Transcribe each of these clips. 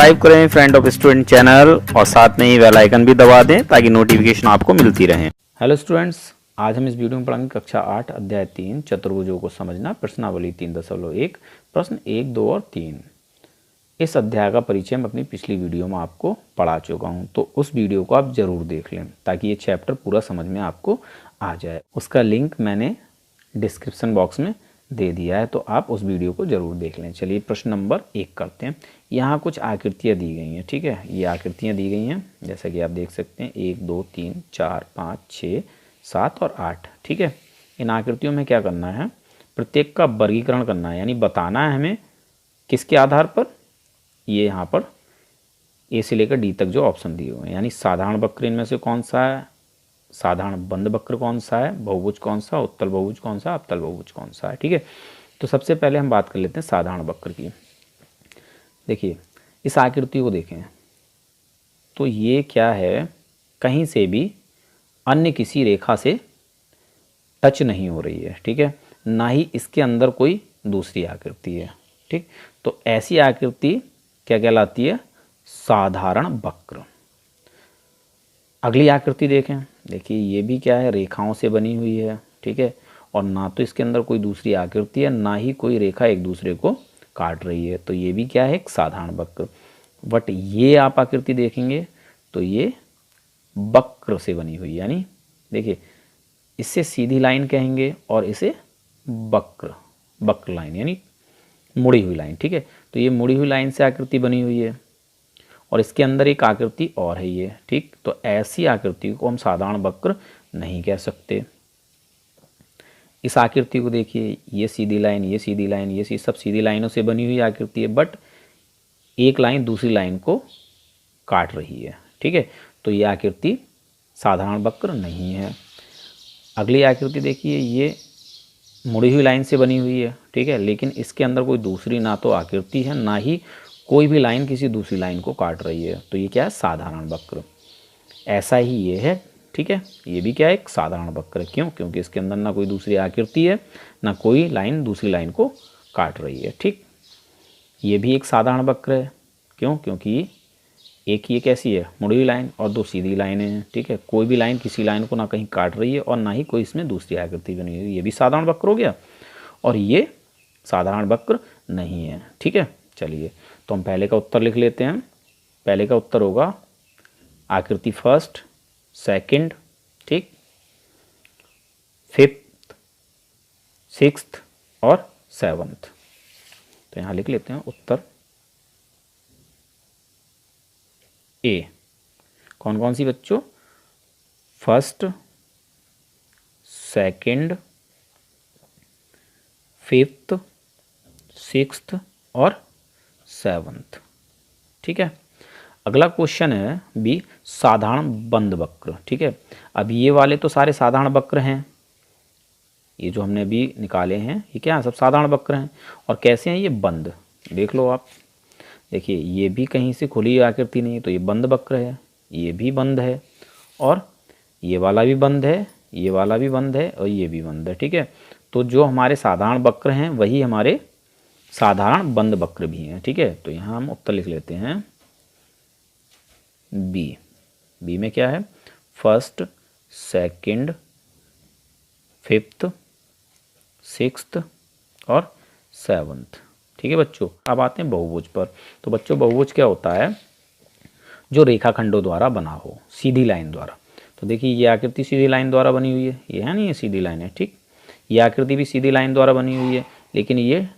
Subscribe करें friend of student channel और साथ में ही बेल आइकन भी दबा दें ताकि नोटिफिकेशन आपको मिलती रहे। हेलो स्टूडेंट्स, आज हम इस वीडियो में पढ़ेंगे कक्षा 8 अध्याय 3 चतुर्भुजों को समझना, प्रश्नावली 3.1 प्रश्न 1, 2 और 3। इस अध्याय का परिचय मैं अपनी पिछली वीडियो में आपको पढ़ा चुका हूँ, तो उस वीडियो को आप ज़रूर देख लें ताकि ये चैप्टर पूरा समझ में आपको आ जाए। उसका लिंक मैंने डिस्क्रिप्शन बॉक्स में दे दिया है, तो आप उस वीडियो को ज़रूर देख लें। चलिए प्रश्न नंबर 1 करते हैं। यहाँ कुछ आकृतियाँ दी गई हैं, ठीक है। ये आकृतियाँ दी गई हैं जैसा कि आप देख सकते हैं 1, 2, 3, 4, 5, 6, 7 और 8, ठीक है। इन आकृतियों में क्या करना है, प्रत्येक का वर्गीकरण करना है, यानी बताना है हमें किसके आधार पर। ये यहाँ पर ए से लेकर डी तक जो ऑप्शन दिए हुए हैं, यानी साधारण वक्र इनमें से कौन सा है, साधारण बंद वक्र कौन सा है, बहुभुज कौन सा, उत्तल बहुभुज कौन सा, अवतल बहुभुज कौन सा है, ठीक है। तो सबसे पहले हम बात कर लेते हैं साधारण वक्र की। देखिए इस आकृति को देखें तो ये क्या है, कहीं से भी अन्य किसी रेखा से टच नहीं हो रही है, ठीक है, ना ही इसके अंदर कोई दूसरी आकृति है, ठीक। तो ऐसी आकृति क्या कहलाती है, साधारण वक्र। अगली आकृति देखें, देखिए ये भी क्या है, रेखाओं से बनी हुई है, ठीक है, और ना तो इसके अंदर कोई दूसरी आकृति है, ना ही कोई रेखा एक दूसरे को काट रही है, तो ये भी क्या है, एक साधारण वक्र। बट ये आप आकृति देखेंगे तो ये वक्र से बनी हुई, यानी देखिए इससे सीधी लाइन कहेंगे और इसे वक्र, वक्र लाइन यानी मुड़ी हुई लाइन, ठीक है। तो ये मुड़ी हुई लाइन से आकृति बनी हुई है और इसके अंदर एक आकृति और है ये, ठीक। तो ऐसी आकृति को हम साधारण वक्र नहीं कह सकते। इस आकृति को देखिए, ये सीधी लाइन, ये सीधी लाइन, ये सब सीधी लाइनों से बनी हुई आकृति है, बट एक लाइन दूसरी लाइन को काट रही है, ठीक है। तो ये आकृति साधारण वक्र नहीं है। अगली आकृति देखिए, ये मुड़ी हुई लाइन से बनी हुई है, ठीक है, लेकिन इसके अंदर कोई दूसरी ना तो आकृति है, ना ही कोई भी लाइन किसी दूसरी लाइन को काट रही है, तो ये क्या है, साधारण वक्र। ऐसा ही ये है, ठीक है, ये भी क्या है, एक साधारण वक्र। क्यों? क्योंकि इसके अंदर ना कोई दूसरी आकृति है, ना कोई लाइन दूसरी लाइन को काट रही है, ठीक। ये भी एक साधारण वक्र है। क्यों? क्योंकि एक ये कैसी है, मुड़ी हुई लाइन, और दो सीधी लाइनें हैं, ठीक है। कोई भी लाइन किसी लाइन को ना कहीं काट रही है और ना ही कोई इसमें दूसरी आकृति बनी हुई है, ये भी साधारण वक्र हो गया, और ये साधारण वक्र नहीं है, ठीक है। चलिए तो हम पहले का उत्तर लिख लेते हैं। पहले का उत्तर होगा आकृति फर्स्ट, सेकंड, ठीक, फिफ्थ, सिक्स्थ और सेवंथ। तो यहाँ लिख लेते हैं उत्तर ए। कौन कौन सी बच्चों, फर्स्ट, सेकंड, फिफ्थ, सिक्स्थ और सेवंथ, ठीक है। अगला क्वेश्चन है बी, साधारण बंद वक्र, ठीक है। अब ये वाले तो सारे साधारण वक्र हैं, ये जो हमने अभी निकाले हैं ये क्या है, सब साधारण वक्र हैं। और कैसे हैं ये, बंद। देख लो आप, देखिए ये भी कहीं से खुली आकृति नहीं है, तो ये बंद वक्र है, ये भी बंद है, और ये वाला भी बंद है, ये वाला भी बंद है, और ये भी बंद है, ठीक है। तो जो हमारे साधारण वक्र हैं वही हमारे साधारण बंद वक्र भी हैं, ठीक है। तो यहाँ हम उत्तर लिख लेते हैं बी। बी में क्या है, फर्स्ट, सेकंड, फिफ्थ, सिक्स्थ और सेवंथ, ठीक है बच्चों। अब आते हैं बहुभुज पर। तो बच्चों बहुभुज क्या होता है, जो रेखाखंडों द्वारा बना हो, सीधी लाइन द्वारा। तो देखिए ये आकृति सीधी लाइन द्वारा बनी हुई है, ये है नहीं, ये सीधी लाइन है, ठीक। ये आकृति भी सीधी लाइन द्वारा बनी हुई है, लेकिन ये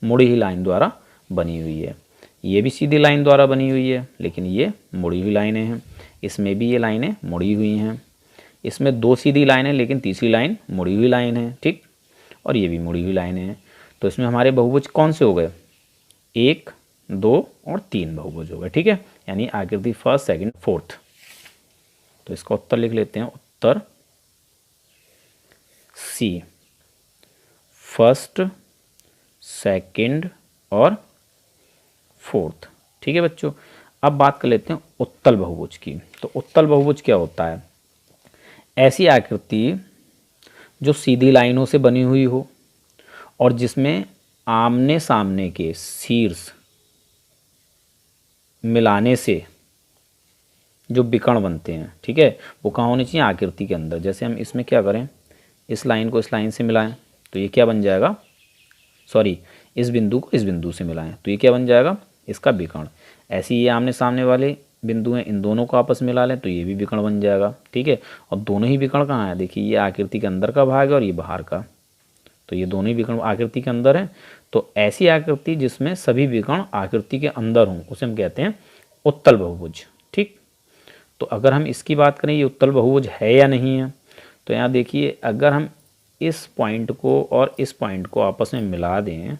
मुड़ी हुई लाइन द्वारा बनी हुई है। ये भी सीधी लाइन द्वारा बनी हुई है, लेकिन ये मुड़ी हुई लाइनें हैं। इसमें भी ये लाइनें मुड़ी हुई हैं। इसमें दो सीधी लाइनें, लेकिन तीसरी लाइन मुड़ी हुई लाइन है, ठीक। और ये भी मुड़ी हुई लाइनें हैं। तो इसमें हमारे बहुभुज कौन से हो गए, 1, 2 और 3 बहुभुज हो गए, ठीक है। यानी आकृति फर्स्ट, सेकंड, फोर्थ। तो इसका उत्तर लिख लेते हैं, उत्तर सी, फर्स्ट, सेकंड और फोर्थ, ठीक है बच्चों। अब बात कर लेते हैं उत्तल बहुभुज की। तो उत्तल बहुभुज क्या होता है, ऐसी आकृति जो सीधी लाइनों से बनी हुई हो और जिसमें आमने सामने के शीर्ष मिलाने से जो विकर्ण बनते हैं, ठीक है, वो कहाँ होने चाहिए, आकृति के अंदर। जैसे हम इसमें क्या करें, इस लाइन को इस लाइन से मिलाएं तो ये क्या बन जाएगा, सॉरी, इस बिंदु को इस बिंदु से मिलाएं तो ये क्या बन जाएगा, इसका विकर्ण। ऐसे ही ये आमने सामने वाले बिंदु हैं, इन दोनों को आपस में मिला लें तो ये भी विकर्ण बन जाएगा, ठीक है। और दोनों ही विकर्ण कहाँ है, देखिए ये आकृति के अंदर का भाग है और ये बाहर का, तो ये दोनों ही विकर्ण आकृति के अंदर है। तो ऐसी आकृति जिसमें सभी विकर्ण आकृति के अंदर हों उसे हम कहते हैं उत्तल बहुभुज, ठीक। तो अगर हम इसकी बात करें ये उत्तल बहुभुज है या नहीं है, तो यहाँ देखिए अगर हम इस पॉइंट को और इस पॉइंट को आपस में मिला दें,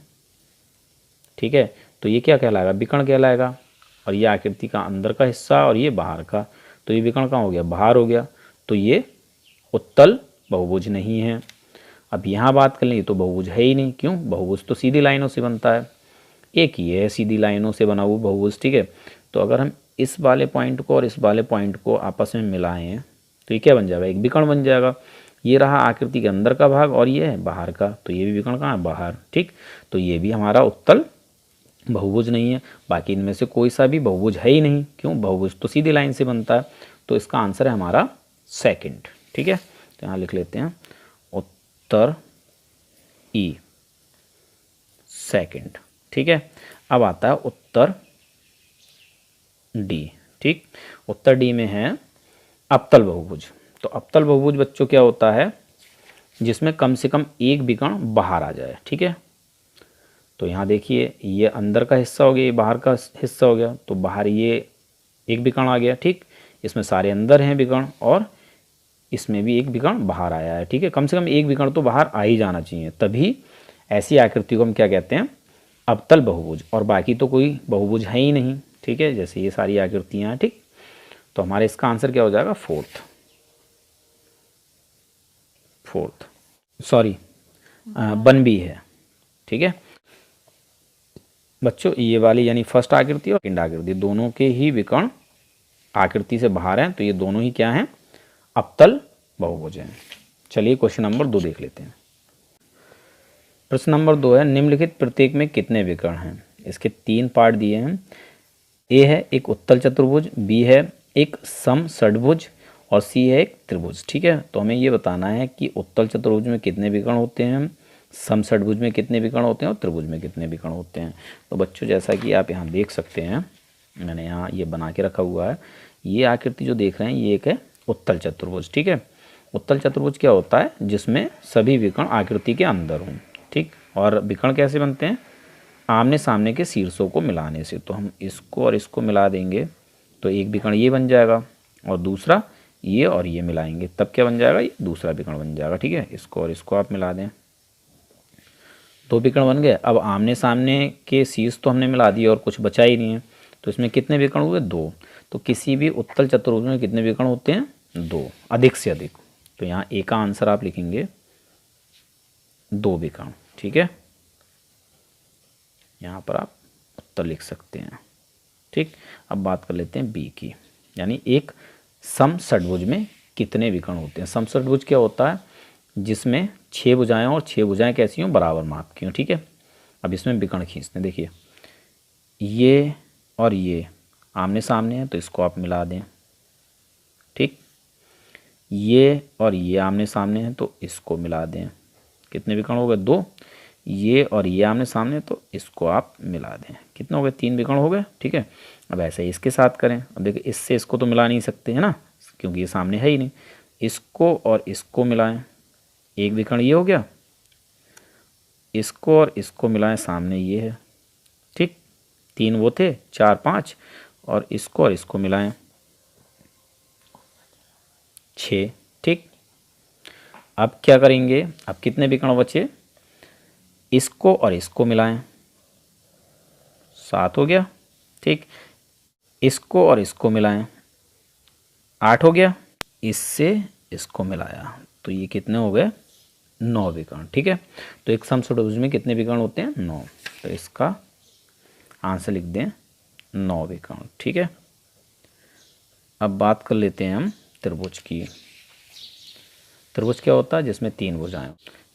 ठीक है, तो ये क्या कहलाएगा, विकर्ण कहलाएगा। और ये आकृति का अंदर का हिस्सा और ये बाहर का, तो ये विकर्ण कहाँ हो गया, बाहर हो गया, तो ये उत्तल बहुभुज नहीं है। अब यहाँ बात कर लें तो बहुभुज है ही नहीं, क्यों, बहुभुज तो सीधी लाइनों से बनता है, एक ही है सीधी लाइनों से बना हुआ बहुभुज, ठीक है। तो अगर हम इस वाले पॉइंट को और इस वाले पॉइंट को आपस में मिलाएं तो ये क्या बन जाएगा, एक विकर्ण बन जाएगा। ये रहा आकृति के अंदर का भाग और ये है बाहर का, तो ये भी विकर्ण कहाँ है, बाहर, ठीक। तो ये भी हमारा उत्तल बहुभुज नहीं है। बाकी इनमें से कोई सा भी बहुभुज है ही नहीं, क्यों, बहुभुज तो सीधी लाइन से बनता है। तो इसका आंसर है हमारा सेकंड, ठीक है। तो यहाँ लिख लेते हैं उत्तर ई, सेकंड, ठीक है। अब आता है उत्तर डी, ठीक। उत्तर डी में है अवतल बहुभुज। तो अवतल बहुभुज बच्चों क्या होता है, जिसमें कम से कम एक विकर्ण बाहर आ जाए, ठीक है। तो यहाँ देखिए ये अंदर का हिस्सा हो गया, ये बाहर का हिस्सा हो गया, तो बाहर ये एक विकर्ण आ गया, ठीक। इसमें सारे अंदर हैं विकर्ण और इसमें भी एक विकर्ण बाहर आया है, ठीक है। कम से कम एक विकर्ण तो बाहर आ ही जाना चाहिए, तभी ऐसी आकृति को हम क्या कहते हैं, अवतल बहुभुज। और बाकी तो कोई बहुभुज है ही नहीं, ठीक है, जैसे ये सारी आकृतियाँ हैं, ठीक। तो हमारे इसका आंसर क्या हो जाएगा, फोर्थ, सॉरी, 1B है, ठीक है बच्चों। ये वाली यानी फर्स्ट आकृति और सेकंड आकृति दोनों के ही विकर्ण आकृति से बाहर हैं, तो ये दोनों ही क्या हैं, अवतल बहुभुज हैं। चलिए क्वेश्चन नंबर 2 देख लेते हैं। प्रश्न नंबर 2 है, निम्नलिखित प्रत्येक में कितने विकर्ण हैं। इसके 3 पार्ट दिए हैं। ए है एक उत्तल चतुर्भुज, बी है एक सम षड्भुज और सी है एक त्रिभुज, ठीक है। तो हमें ये बताना है कि उत्तल चतुर्भुज में कितने विकर्ण होते हैं, सम षड्भुज में कितने विकर्ण होते हैं और त्रिभुज में कितने विकर्ण होते हैं। तो बच्चों जैसा कि आप यहाँ देख सकते हैं, मैंने यहाँ ये बना के रखा हुआ है, ये आकृति जो देख रहे हैं ये एक है उत्तल चतुर्भुज, ठीक है। उत्तल चतुर्भुज क्या होता है, जिसमें सभी विकर्ण आकृति के अंदर हों, ठीक। और विकर्ण कैसे बनते हैं, आमने सामने के शीर्षों को मिलाने से। तो हम इसको और इसको मिला देंगे तो एक विकर्ण ये बन जाएगा और दूसरा ये और ये मिलाएंगे तब क्या बन जाएगा, ये दूसरा विकर्ण बन जाएगा, ठीक है। इसको और इसको आप मिला दें, 2 विकर्ण बन गए। अब आमने सामने के शीर्ष तो हमने मिला दिए और कुछ बचा ही नहीं है, तो इसमें कितने विकर्ण हुए, 2। तो किसी भी उत्तल चतुर्भुज में कितने विकर्ण होते हैं, 2, अधिक से अधिक। तो यहाँ ए का आंसर आप लिखेंगे 2 विकर्ण, ठीक है। यहाँ पर आप उत्तर लिख सकते हैं, ठीक। अब बात कर लेते हैं बी की, यानी एक सम षड्भुज में कितने विकर्ण होते हैं। सम षड्भुज क्या होता है, जिसमें 6 भुजाएं और 6 भुजाएं कैसी हों, बराबर माप की हों, ठीक है। अब इसमें विकर्ण खींचते हैं, देखिए ये और ये आमने सामने है तो इसको आप मिला दें, ठीक। ये और ये आमने सामने है तो इसको मिला दें, कितने विकर्ण हो गए, 2। ये और ये आमने सामने तो इसको आप मिला दें, कितने हो गए, 3 विकर्ण हो गए, ठीक है। अब ऐसे ही इसके साथ करें। अब देखिए इससे इसको तो मिला नहीं सकते है ना, क्योंकि ये सामने है ही नहीं। इसको और इसको मिलाएं, एक विकर्ण ये हो गया, इसको और इसको मिलाएं, सामने ये है, ठीक। 3 वो थे, 4 5 और इसको और इसको मिलाएं, 6, ठीक। अब क्या करेंगे, अब कितने विकर्ण बचे, इसको और इसको मिलाएं, 7 हो गया, ठीक। इसको और इसको मिलाएं, 8 हो गया। इससे इसको मिलाया तो ये कितने हो गए, 9 विकर्ण, ठीक है। तो एक सम षड्भुज में कितने विकर्ण होते हैं, 9। तो इसका आंसर लिख दें 9 विकर्ण, ठीक है। अब बात कर लेते हैं हम त्रिभुज की। त्रिभुज क्या होता है, जिसमें 3 भुजाएं।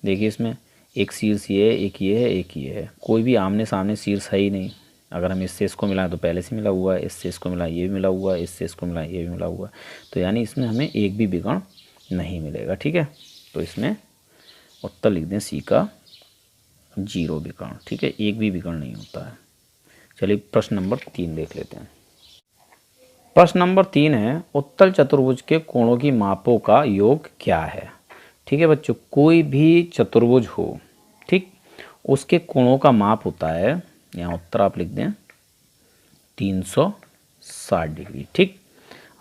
देखिए इसमें एक शीर्ष ये है, एक ये है, एक ये है, कोई भी आमने सामने शीर्ष है ही नहीं। अगर हम इससे इसको मिलाएं तो पहले से मिला हुआ है, इससे इसको मिला ये भी मिला हुआ है, इससे इसको मिला ये भी मिला हुआ है, तो यानी इसमें हमें एक भी विकर्ण नहीं मिलेगा। ठीक है, तो इसमें उत्तर लिख दें सी का 0 विकर्ण। ठीक है, एक भी विकर्ण नहीं होता है। चलिए प्रश्न नंबर 3 देख लेते हैं। प्रश्न नंबर 3 है, उत्तल चतुर्भुज के कोणों की मापों का योग क्या है। ठीक है बच्चों, कोई भी चतुर्भुज हो, ठीक, उसके कोणों का माप होता है, यहाँ उत्तर आप लिख दें 360 डिग्री। ठीक,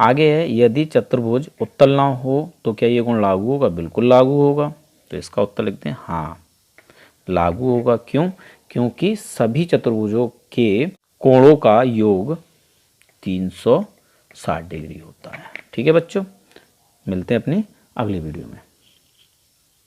आगे है, यदि चतुर्भुज उत्तल ना हो तो क्या ये कोण लागू होगा? बिल्कुल लागू होगा। तो इसका उत्तर लिखते हैं हाँ, लागू होगा। क्यों? क्योंकि सभी चतुर्भुजों के कोणों का योग 360 डिग्री होता है। ठीक है बच्चों, मिलते हैं अपनी अगली वीडियो में।